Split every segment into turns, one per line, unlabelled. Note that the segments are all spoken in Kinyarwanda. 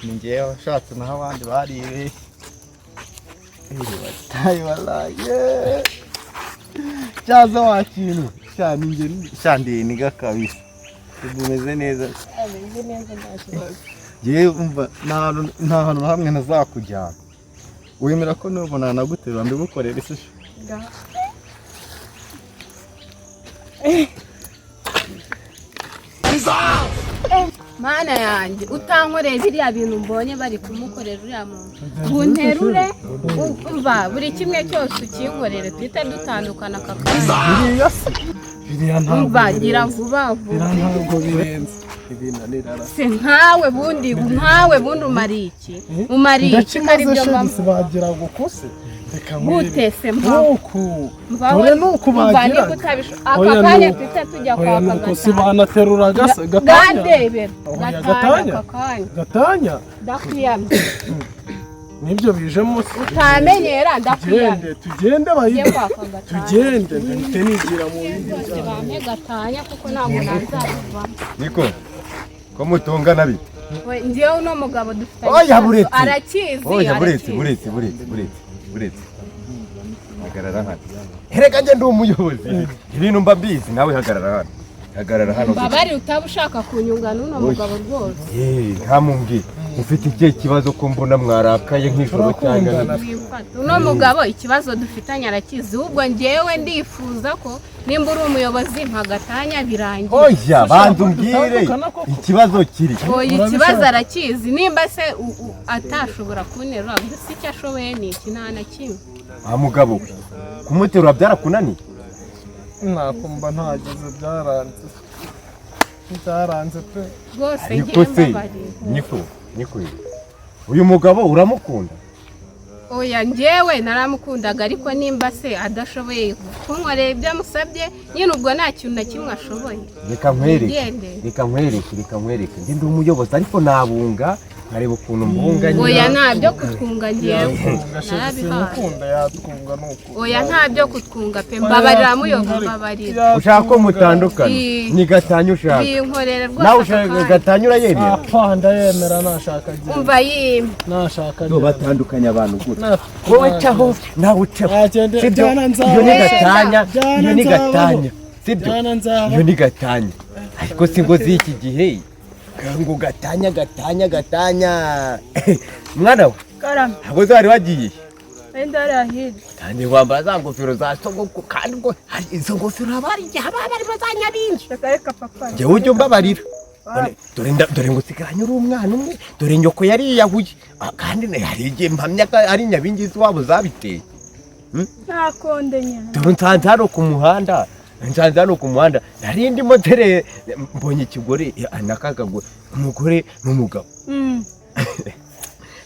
ningewe washatse naho abandi bariye bataye walaye cyaza wakintu cyane nge shandiye niga kabisa bumeze neza je umva nta hantu hamwe nazakujyana wemera ko nubona naguterura mbigukorera isisho
Mana yanjye utankoreye biriya bintu mbonye bari kumukorera uriya muntu bunterure umva buri kimwe cyose ukinkorere twite dutandukana kakaba
biriya ntabwo
ngira vuba
ntabwo birenze ibinanira
se nkawe bundi umari iki umari iki kari byo
bamwe bagira gukose
mutese
mvuku dore nuko bagira
aka kanya twite tujya kwa
nuko sibanaterura gatanya
ndakwiyamye
nibyo bijemo
utamenyera ndakwiyamye
tugende bayiye tugende ndite nigira mu bindi
bampe gatanya kuko nta muntu azava
niko ko mutungana bite
ngiye uno mugabo dufite arakizi
buretse hagarara hano hereka nge ndi umuyobozi ibintu mba mbizi nawe hagarara hano
babari utabushaka kunyunga n'uno mugabo rwose
ntamumbwire ufite ikihe kibazo ko mbona mwarakaye nk'ijoro cyangwa
uno mugabo ikibazo dufitanye arakizi ubwo ngewe ndifuza ko nimba uri umuyobozi mpagatanya birangiye
oya banza umbwire ikibazo kiri
ikibazo arakizi nimba se atashobora kunterura gusa icyo ashoboye ni iki nta na kimwe
mugabo kumuterura byarakunaniye
nakumva ntagize byaranze pe
rwose ngiye mbabarira
niko uyu mugabo uramukunda
oya njyewe naramukundaga ariko nimba se adashoboye kunkorera ibyo amusabye nyine ubwo nta kintu na kimwe ashoboye
reka nkwereke ndi umuyobozi ariko nabunga nkareba ukuntu mbunganye
oya ntabyo kutwunga njyewe oya ntabyo kutwunga pe mbabarira muyobozi mbabarira
ushaka ko mutandukana ni gatanya ushaka
binkorera rwose
nawe ushaka gatanya urayemera
ndayemera nashaka
umva yimwe
nashaka
batandukanya abantu gute wowe cyaho nawe uceho sibyo iyo ni gatanya sibyo iyo ni gatanya ariko si ngo z'iki gihe ngo gatanya mwana we ntabwo zari wagiye kandi wambara za ngofero za sogoko kandi ngo izo ngofero haba hari igihe haba harimo za nyabingi njyewe ujya umbabarira dore ngo usigaranye uri umwana umwe dore nyoko yari yiyahuye kandi hari igihe mpamya ko ari nyabingi z'iwabo zabiteye dore nsanze hano ku muhanda nari ndimo dore mbonye ikigore nakagagura umugore n'umugabo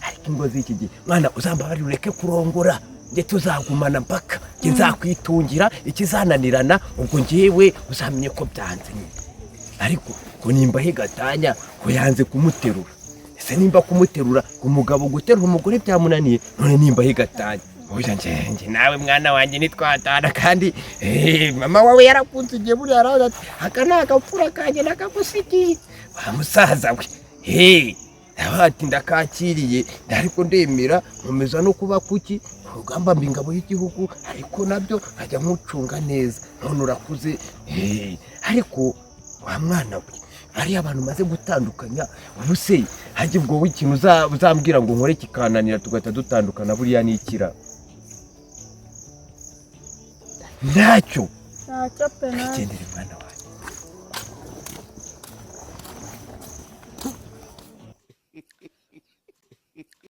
ariko ingo z'iki gihe mwana uzambabarira ureke kurongora njye tuzagumana mpaka njye nzakwitungira ikizananirana ubwo njyewe uzamenye ko byanze ariko ko nimba higatanya ko yanze kumuterura ese nimba kumuterura umugabo guterura umugore byamunaniye none nimba higatanya oya njye nawe mwana wanjye nitwatana kandi mama wawe yarakunze igihe buriya aravuga ati aka ni agapfura kanjye nakagusigiye wa musaza we ati ndakakiriye ariko ndemera nkomeza no kuba kuki urugamba mbingabo y'igihugu ariko nabyo nkajya nkucunga neza none urakuze ariko wa mwana we ari abantu maze gutandukanya ubuse hajye ubwo w'ikintu uzambwira ngo nkore kikananira tugahita dutandukana buriya nikira ntacyo
pe
kigendere mwana